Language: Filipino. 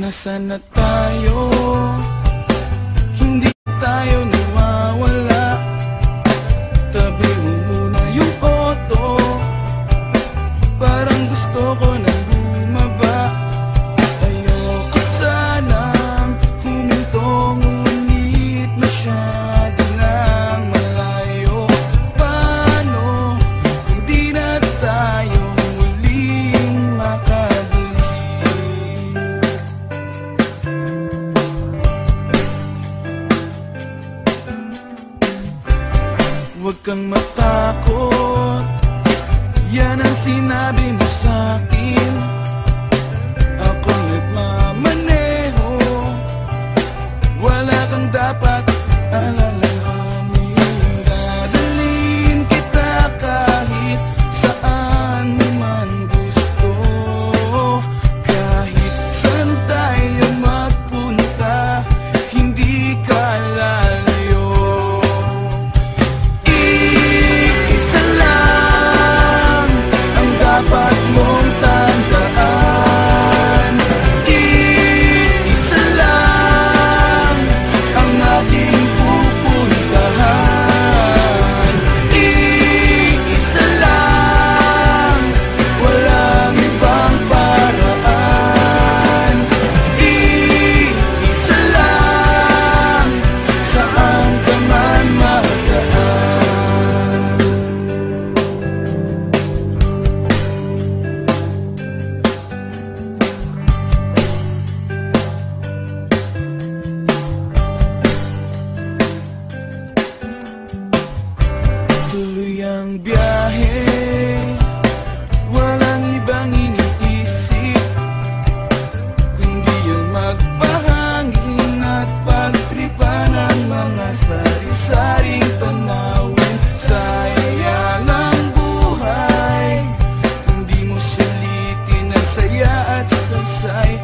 Nasaan na tayo? Hindi tayo nawawala. Tabi mo muna yung auto, parang gusto ko nang bumaba. Ayoko sanang huminto, ngunit masyado nang malayo. Paano kung di na tayo muling makabuli? Huwag kang matakot, yan ang sinabi mo sa'kin. Ako'y nagmamaneho, wala kang dapat alalahanin. Dadalhin kita kahit saan mo man gusto, kahit saan tayo magpunta, hindi ka lalayo. Isa lang ang dapat mong tandaan, isa lang ang ating pupuntahan, isa lang, walang ibang paraan, isa lang, saan ka man magdaan. Tuloy ang biyahe, walang ibang iniisip kundi yung magpahangin at pagtripan ng mga sari-saring tanawin. Sayang ang buhay kung di mo sulitin ang saya at saysay.